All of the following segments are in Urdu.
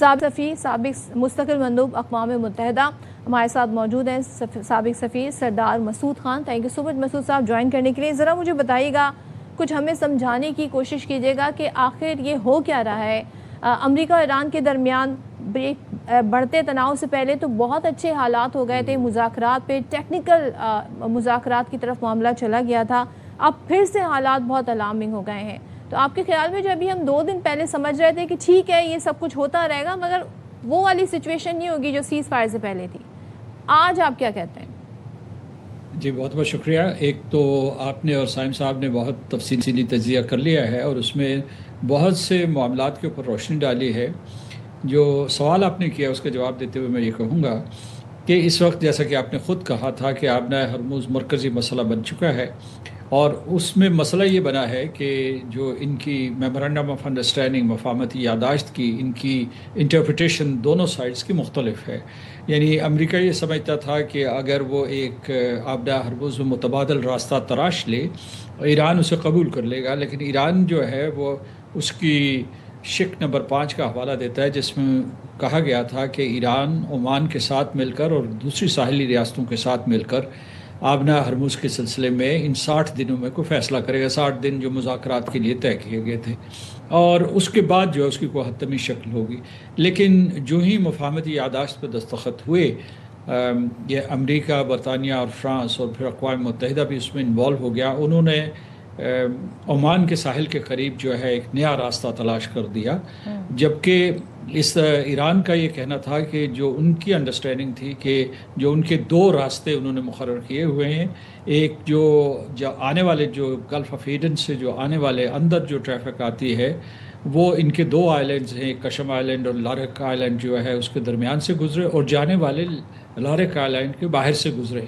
سابق سفیر سابق مستقل مندوب اقوام متحدہ ہمارے ساتھ موجود ہیں، سابق سفیر سردار مسعود خان. تھینک یو سو مچ مسعود صاحب جوائن کرنے کے لیے. ذرا مجھے بتائیے گا، کچھ ہمیں سمجھانے کی کوشش کیجیے گا کہ آخر یہ ہو کیا رہا ہے. امریکہ اور ایران کے درمیان بڑھتے تناؤ سے پہلے تو بہت اچھے حالات ہو گئے تھے، مذاکرات پہ ٹیکنیکل مذاکرات کی طرف معاملہ چلا گیا تھا. اب پھر سے حالات بہت الارمنگ ہو گئے ہیں. تو آپ کے خیال میں جو ابھی ہم 2 دن پہلے سمجھ رہے تھے کہ ٹھیک ہے یہ سب کچھ ہوتا رہے گا، مگر وہ والی سچویشن نہیں ہوگی جو سیز فائر سے پہلے تھی، آج آپ کیا کہتے ہیں؟ جی بہت بہت شکریہ. ایک تو آپ نے اور سائم صاحب نے بہت تفصیلی تجزیہ کر لیا ہے اور اس میں بہت سے معاملات کے اوپر روشنی ڈالی ہے. جو سوال آپ نے کیا اس کا جواب دیتے ہوئے میں یہ کہوں گا کہ اس وقت جیسا کہ آپ نے خود کہا تھا کہ آبنائے ہرموز مرکزی مسئلہ بن چکا ہے، اور اس میں مسئلہ یہ بنا ہے کہ جو ان کی میمورنڈم آف انڈرسٹینڈنگ مفاہمتی یادداشت کی ان کی انٹرپریٹیشن دونوں سائڈز کی مختلف ہے. یعنی امریکہ یہ سمجھتا تھا کہ اگر وہ ایک آبدہ ہرموز میں متبادل راستہ تراش لے ایران اسے قبول کر لے گا، لیکن ایران جو ہے وہ اس کی شق نمبر 5 کا حوالہ دیتا ہے جس میں کہا گیا تھا کہ ایران عمان کے ساتھ مل کر اور دوسری ساحلی ریاستوں کے ساتھ مل کر آبنا ہرموز کے سلسلے میں ان 60 دنوں میں کوئی فیصلہ کرے گا. 60 دن جو مذاکرات کے لیے طے کیے گئے تھے، اور اس کے بعد جو ہے اس کی کوئی حتمی شکل ہوگی. لیکن جو ہی مفاہمتی یادداشت پہ دستخط ہوئے، یہ امریکہ، برطانیہ اور فرانس اور پھر اقوام متحدہ بھی اس میں انوالو ہو گیا. انہوں نے عمان کے ساحل کے قریب جو ہے ایک نیا راستہ تلاش کر دیا، جبکہ اس ایران کا یہ کہنا تھا کہ جو ان کی انڈرسٹینڈنگ تھی کہ جو ان کے 2 راستے انہوں نے مقرر کیے ہوئے ہیں، ایک جو آنے والے جو گلف آف ایڈن سے جو آنے والے اندر جو ٹریفک آتی ہے وہ ان کے 2 آئلینڈز ہیں، کشم آئلینڈ اور لارک آئلینڈ جو ہے اس کے درمیان سے گزرے، اور جانے والے لارک آئلینڈ کے باہر سے گزرے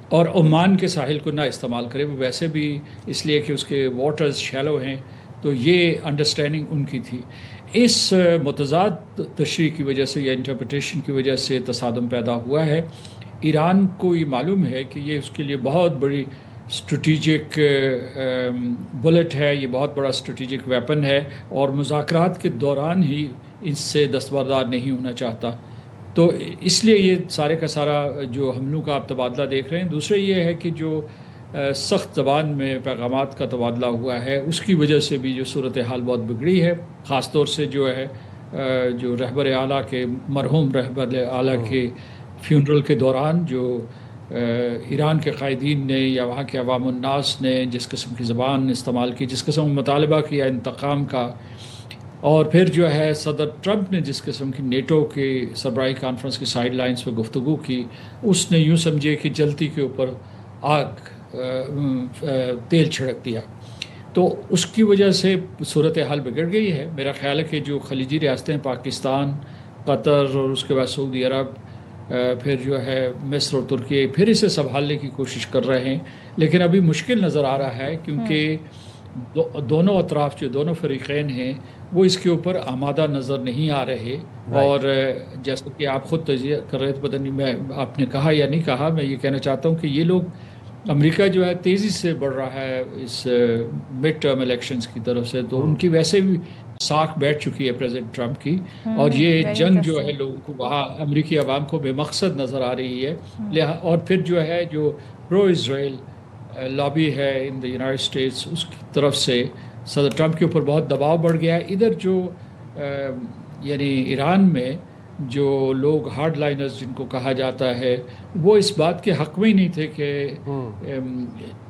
اور عمان کے ساحل کو نہ استعمال کرے. وہ ویسے بھی اس لیے کہ اس کے واٹرز شیلو ہیں. تو یہ انڈرسٹینڈنگ ان کی تھی. اس متضاد تشریح کی وجہ سے یا انٹرپریٹیشن کی وجہ سے تصادم پیدا ہوا ہے. ایران کو یہ معلوم ہے کہ یہ اس کے لیے بہت بڑی اسٹریٹجک بلٹ ہے، یہ بہت بڑا اسٹریٹجک ویپن ہے، اور مذاکرات کے دوران ہی اس سے دستبردار نہیں ہونا چاہتا. تو اس لیے یہ سارے کا سارا جو حملوں کا آپ تبادلہ دیکھ رہے ہیں. دوسرے یہ ہے کہ جو سخت زبان میں پیغامات کا تبادلہ ہوا ہے اس کی وجہ سے بھی جو صورتحال بہت بگڑی ہے. خاص طور سے جو ہے جو رہبر اعلیٰ کے مرحوم رہبر اعلیٰ کے فیونرل کے دوران جو ایران کے قائدین نے یا وہاں کے عوام الناس نے جس قسم کی زبان استعمال کی، جس قسم مطالبہ کیا انتقام کا، اور پھر جو ہے صدر ٹرمپ نے جس قسم کی نیٹو کے سربراہی کانفرنس کی سائیڈ لائنز پہ گفتگو کی، اس نے یوں سمجھے کہ جلتی کے اوپر تیل چھڑک دیا. تو اس کی وجہ سے صورتحال بگڑ گئی ہے. میرا خیال ہے کہ جو خلیجی ریاستیں پاکستان، قطر اور اس کے بعد سعودی عرب، پھر جو ہے مصر اور ترکی پھر اسے سنبھالنے کی کوشش کر رہے ہیں، لیکن ابھی مشکل نظر آ رہا ہے کیونکہ دونوں اطراف جو دونوں فریقین ہیں وہ اس کے اوپر آمادہ نظر نہیں آ رہے. اور جیسا کہ آپ خود تجزیہ کر رہے تھے، پتہ نہیں میں آپ نے کہا یا نہیں کہا، میں یہ کہنا چاہتا ہوں کہ یہ لوگ امریکہ جو ہے تیزی سے بڑھ رہا ہے اس مڈ ٹرم الیکشنز کی طرف سے، تو ان کی ویسے بھی ساکھ بیٹھ چکی ہے پریزیڈنٹ ٹرمپ کی، اور یہ جنگ جو ہے لوگوں کو وہاں امریکی عوام کو بے مقصد نظر آ رہی ہے. اور پھر جو ہے جو پرو اسرائیل لابی ہے ان دا یونائٹڈ اسٹیٹس، اس کی طرف سے صدر ٹرمپ کے اوپر بہت دباؤ بڑھ گیا ہے. ادھر جو یعنی ایران میں جو لوگ ہارڈ لائنرز جن کو کہا جاتا ہے، وہ اس بات کے حق میں ہی نہیں تھے کہ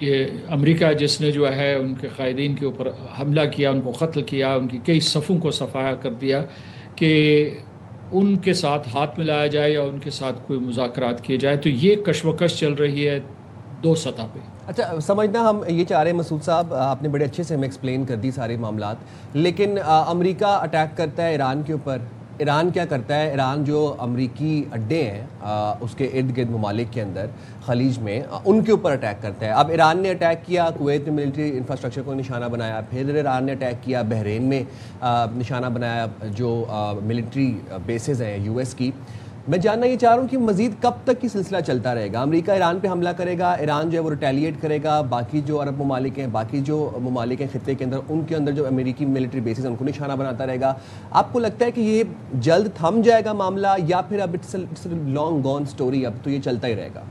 یہ امریکہ جس نے جو ہے ان کے قائدین کے اوپر حملہ کیا، ان کو قتل کیا، ان کی کئی صفوں کو صفایا کر دیا، کہ ان کے ساتھ ہاتھ ملایا جائے یا ان کے ساتھ کوئی مذاکرات کیے جائے. تو یہ کشمکش چل رہی ہے 2 سطح پہ. اچھا سمجھنا ہم یہ چاہ رہے ہیں مسعود صاحب، آپ نے بڑے اچھے سے ہمیں ایکسپلین کر دی سارے معاملات، لیکن امریکہ اٹیک کرتا ہے ایران کے اوپر، ایران کیا کرتا ہے؟ ایران جو امریکی اڈے ہیں اس کے ارد گرد ممالک کے اندر خلیج میں، ان کے اوپر اٹیک کرتا ہے. اب ایران نے اٹیک کیا کویت میں ملٹری انفراسٹرکچر کو نشانہ بنایا، پھر ایران نے اٹیک کیا بحرین میں نشانہ بنایا جو ملٹری بیسز ہیں US کی. میں جاننا یہ چاہ رہا ہوں کہ مزید کب تک یہ سلسلہ چلتا رہے گا؟ امریکہ ایران پہ حملہ کرے گا، ایران جو ہے وہ ریٹیلیٹ کرے گا، باقی جو عرب ممالک ہیں، باقی جو ممالک ہیں خطے کے اندر، ان کے اندر جو امریکی ملٹری بیسز ہیں ان کو نشانہ بناتا رہے گا. آپ کو لگتا ہے کہ یہ جلد تھم جائے گا معاملہ، یا پھر اب اٹس لانگ گون سٹوری، اب تو یہ چلتا ہی رہے گا؟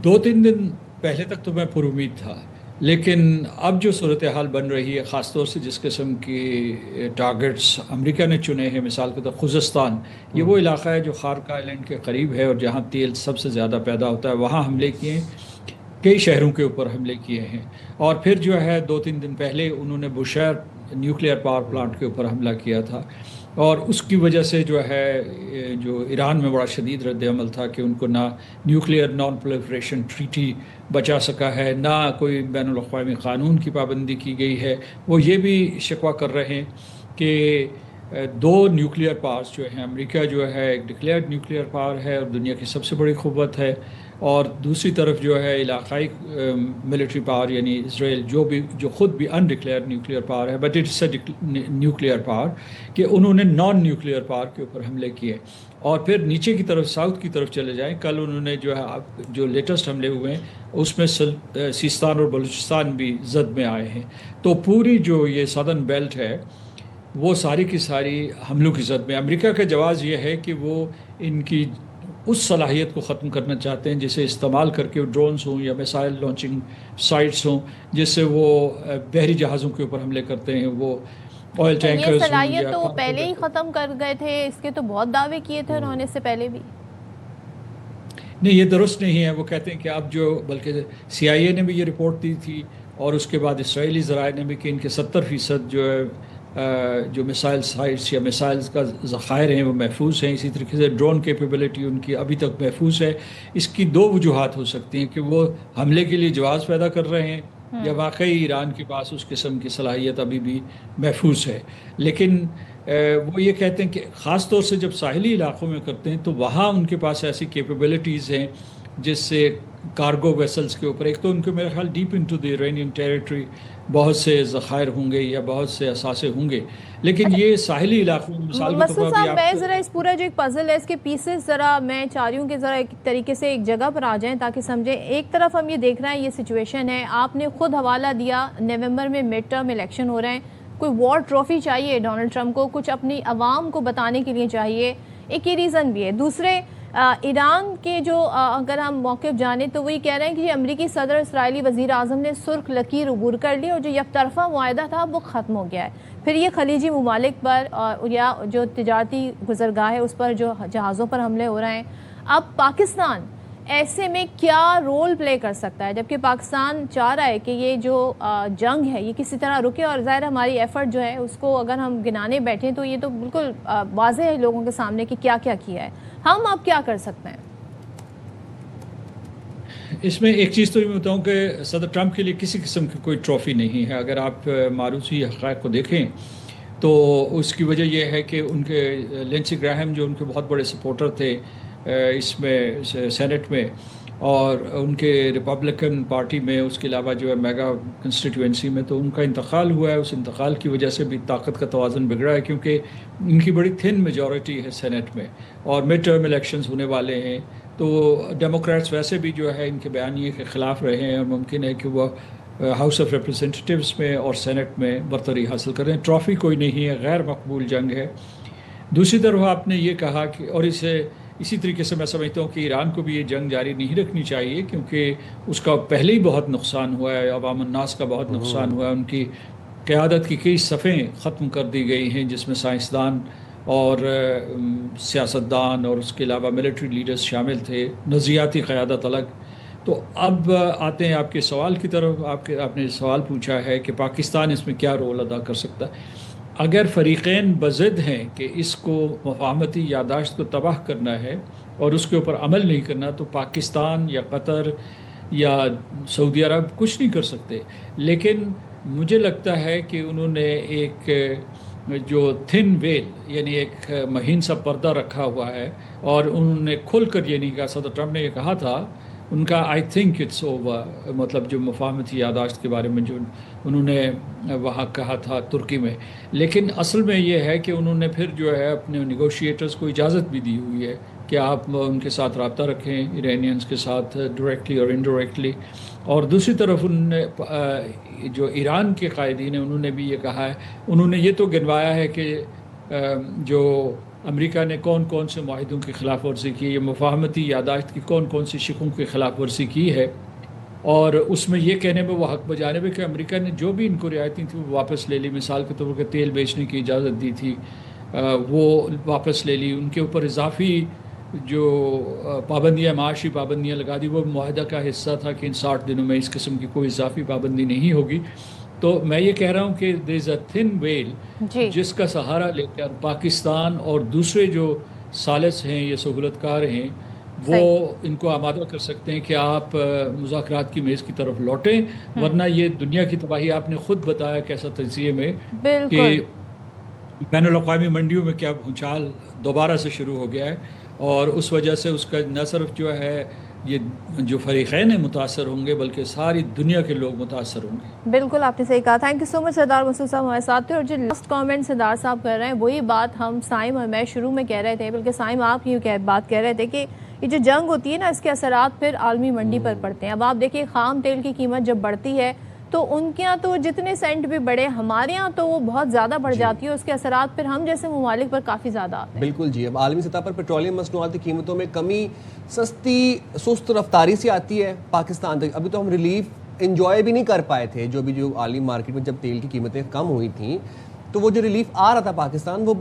2-3 دن پہلے تک تو میں پر امید تھا، لیکن اب جو صورتحال بن رہی ہے، خاص طور سے جس قسم کی ٹارگٹس امریکہ نے چنے ہیں، مثال کے طور خوزستان، یہ وہ علاقہ ہے جو خارق آئلینڈ کے قریب ہے اور جہاں تیل سب سے زیادہ پیدا ہوتا ہے، وہاں حملے کیے، کئی شہروں کے اوپر حملے کیے ہیں. اور پھر جو ہے 2-3 دن پہلے انہوں نے بشیر نیوکلیئر پاور پلانٹ کے اوپر حملہ کیا تھا، اور اس کی وجہ سے جو ہے جو ایران میں بڑا شدید رد عمل تھا کہ ان کو نہ نیوکلیئر نان پرولیفریشن ٹریٹی بچا سکا ہے، نہ کوئی بین الاقوامی قانون کی پابندی کی گئی ہے. وہ یہ بھی شکوہ کر رہے ہیں کہ 2 نیوکلیئر پاورز جو ہیں، امریکہ جو ہے ایک ڈکلیئرڈ نیوکلیئر پاور ہے اور دنیا کی سب سے بڑی قوت ہے، اور دوسری طرف جو ہے علاقائی ملٹری پاور یعنی اسرائیل جو خود بھی ان ڈکلیئر نیوکلیئر پاور ہے، but it's a nuclear power, کہ انہوں نے نان نیوکلیئر پاور کے اوپر حملے کیے. اور پھر نیچے کی طرف ساؤتھ کی طرف چلے جائیں، کل انہوں نے جو لیٹسٹ حملے ہوئے ہیں اس میں سیستان اور بلوچستان بھی زد میں آئے ہیں. تو پوری جو یہ سدرن بیلٹ ہے وہ ساری کی ساری حملوں کی زد میں. امریکہ کا جواز یہ ہے کہ وہ ان کی اس صلاحیت کو ختم کرنا چاہتے ہیں جسے استعمال کر کے ڈرونز ہوں یا میسائل لانچنگ سائٹس ہوں، جس سے وہ بحری جہازوں کے اوپر حملے کرتے ہیں، وہ آئل ٹینکرز. یہ صلاحیت تو وہ پہلے ہی ختم کر گئے تھے، اس کے تو بہت دعوے کیے تھے انہوں نے اس سے پہلے بھی. نہیں، یہ درست نہیں ہے. وہ کہتے ہیں کہ اب جو، بلکہ CIA نے بھی یہ رپورٹ دی تھی اور اس کے بعد اسرائیلی ذرائع نے بھی، کہ ان کے 70% جو ہے جو میسائل سائٹس یا میسائلز کا ذخائر ہیں وہ محفوظ ہیں. اسی طریقے سے ڈرون کیپیبلٹی ان کی ابھی تک محفوظ ہے. اس کی 2 وجوہات ہو سکتی ہیں کہ وہ حملے کے لیے جواز پیدا کر رہے ہیں یا واقعی ایران کے پاس اس قسم کی صلاحیت ابھی بھی محفوظ ہے. لیکن وہ یہ کہتے ہیں کہ خاص طور سے جب ساحلی علاقوں میں کرتے ہیں تو وہاں ان کے پاس ایسی کیپیبلٹیز ہیں جس سے کارگو ویسلز کے اوپر، ایک تو ان کے میرے خیال deep into the Iranian territory بہت سے ذخائر ہوں گے یا بہت سے اثاثے ہوں گے، لیکن یہ ساحلی علاقوں میں مثال کے طور پر میں ذرا اس پورا جو ایک پزل ہے اس کے پیسز ذرا میں چاہ رہی ہوں کہ ذرا ایک طریقے سے ایک جگہ پر آ جائیں تاکہ سمجھیں. ایک طرف ہم یہ دیکھ رہے ہیں یہ سچویشن ہے، آپ نے خود حوالہ دیا نومبر میں مڈ ٹرم الیکشن ہو رہے ہیں، کوئی وار ٹرافی چاہیے ڈونلڈ ٹرمپ کو، کچھ اپنی عوام کو بتانے کے لیے چاہیے، ایک یہ ریزن بھی ہے. دوسرے ایران کے جو اگر ہم موقف جانیں تو وہی کہہ رہے ہیں کہ امریکی صدر اسرائیلی وزیر اعظم نے سرخ لکیر عبور کر لی اور جو یک طرفہ معاہدہ تھا وہ ختم ہو گیا ہے. پھر یہ خلیجی ممالک پر یا جو تجارتی گزرگاہ ہے اس پر جو جہازوں پر حملے ہو رہے ہیں. اب پاکستان ایسے میں کیا رول پلے کر سکتا ہے، جبکہ پاکستان چاہ رہا ہے کہ یہ جو جنگ ہے یہ کسی طرح رکے، اور ظاہر ہماری ایفرٹ جو ہے اس کو اگر ہم گنانے بیٹھیں تو یہ تو بالکل واضح ہے لوگوں کے سامنے کہ کیا کیا کیا ہے. ہم اب کیا کر سکتے ہیں؟ اس میں ایک چیز تو یہ بتاؤں کہ صدر ٹرمپ کے لیے کسی قسم کی کوئی ٹرافی نہیں ہے. اگر آپ معروضی حقائق کو دیکھیں تو اس کی وجہ یہ ہے کہ ان کے لینسی گراہم جو ان کے بہت بڑے سپورٹر تھے اس میں سینٹ میں اور ان کے ریپبلکن پارٹی میں، اس کے علاوہ جو ہے میگا کنسٹیٹوئنسی میں، تو ان کا انتقال ہوا ہے. اس انتقال کی وجہ سے بھی طاقت کا توازن بگڑا ہے کیونکہ ان کی بڑی تھن میجورٹی ہے سینٹ میں اور مڈ ٹرم الیکشنز ہونے والے ہیں. تو ڈیموکریٹس ویسے بھی جو ہے ان کے بیانیے کے خلاف رہے ہیں اور ممکن ہے کہ وہ ہاؤس آف ریپرزینٹیٹیوز میں اور سینٹ میں برتری حاصل کریں. ٹرافی کوئی نہیں ہے، غیر مقبول جنگ ہے. دوسری طرف آپ نے یہ کہا کہ، اور اسی طریقے سے میں سمجھتا ہوں کہ ایران کو بھی یہ جنگ جاری نہیں رکھنی چاہیے کیونکہ اس کا پہلے ہی بہت نقصان ہوا ہے، عوام الناس کا بہت نقصان ہوا ہے. ان کی قیادت کی کئی صفیں ختم کر دی گئی ہیں جس میں سائنسدان اور سیاستدان اور اس کے علاوہ ملٹری لیڈرز شامل تھے، نظریاتی قیادت الگ. تو اب آتے ہیں آپ کے سوال کی طرف. آپ نے سوال پوچھا ہے کہ پاکستان اس میں کیا رول ادا کر سکتا ہے. اگر فریقین بضد ہیں کہ اس کو مفاہمتی یادداشت کو تباہ کرنا ہے اور اس کے اوپر عمل نہیں کرنا، تو پاکستان یا قطر یا سعودی عرب کچھ نہیں کر سکتے. لیکن مجھے لگتا ہے کہ انہوں نے ایک جو تھن ویل یعنی ایک مہین سا پردہ رکھا ہوا ہے اور انہوں نے کھل کر یہ نہیں کہا. صدر ٹرمپ نے یہ کہا تھا ان کا آئی تھنک اٹس اوور، مطلب جو مفاہمتی یادداشت کے بارے میں جو انہوں نے وہاں کہا تھا ترکی میں، لیکن اصل میں یہ ہے کہ انہوں نے پھر جو ہے اپنے نیگوشیٹرز کو اجازت بھی دی ہوئی ہے کہ آپ ان کے ساتھ رابطہ رکھیں، ایرانینز کے ساتھ ڈائریکٹلی اور انڈائریکٹلی. اور دوسری طرف انہوں نے جو ایران کے قائدین ہیں انہوں نے بھی یہ کہا ہے، انہوں نے یہ تو گنوایا ہے کہ جو امریکہ نے کون کون سے معاہدوں کی خلاف ورزی کی، یا مفاہمتی یادداشت کی کون کون سی شقوں کی خلاف ورزی کی ہے، اور اس میں یہ کہنے میں وہ حق بجانب ہے کہ امریکہ نے جو بھی ان کو رعایتیں تھیں وہ واپس لے لی. مثال کے طور پر تیل بیچنے کی اجازت دی تھی وہ واپس لے لی، ان کے اوپر اضافی جو پابندیاں، معاشی پابندیاں لگا دی، وہ معاہدہ کا حصہ تھا کہ ان 60 دنوں میں اس قسم کی کوئی اضافی پابندی نہیں ہوگی. تو میں یہ کہہ رہا ہوں کہ دیر از اے تھن ویل جس کا سہارا لے کر پاکستان اور دوسرے جو ثالث ہیں یا سہولت کار ہیں وہ ان کو آمادہ کر سکتے ہیں کہ آپ مذاکرات کی میز کی طرف لوٹیں، ورنہ یہ دنیا کی تباہی آپ نے خود بتایا کیسا تجزیے میں کہ بین الاقوامی منڈیوں میں کیا بھونچال دوبارہ سے شروع ہو گیا ہے، اور اس وجہ سے اس کا نہ صرف جو ہے یہ جو فریقین متاثر ہوں گے بلکہ ساری دنیا کے لوگ متاثر ہوں گے. بالکل آپ نے صحیح کہا. تھینک یو سو مچ سردار مسعود صاحب ہمارے ساتھ تھے. اور جو لاسٹ کامنٹ سردار صاحب کر رہے ہیں وہی بات ہم سائم اور میں شروع میں کہہ رہے تھے، بلکہ سائم آپ یہ بات کہہ رہے تھے کہ یہ جو جنگ ہوتی ہے نا اس کے اثرات پھر عالمی منڈی پر پڑتے ہیں. اب آپ دیکھیں خام تیل کی قیمت جب بڑھتی ہے تو ان کے یہاں تو جتنے سینٹ بھی بڑھے، ہمارے یہاں تو وہ بہت زیادہ بڑھ جاتی ہے، اس کے اثرات پھر ہم جیسے ممالک پر کافی زیادہ آتے ہیں. بالکل جی. اب عالمی سطح پر پیٹرولیم مصنوعات کی قیمتوں میں کمی سستی سست رفتاری سے آتی ہے پاکستان تک. ابھی تو ہم ریلیف انجوائے بھی نہیں کر پائے تھے، جو عالمی مارکیٹ میں جب تیل کی قیمتیں کم ہوئی تھیں تو وہ جو ریلیف آ رہا تھا پاکستان وہ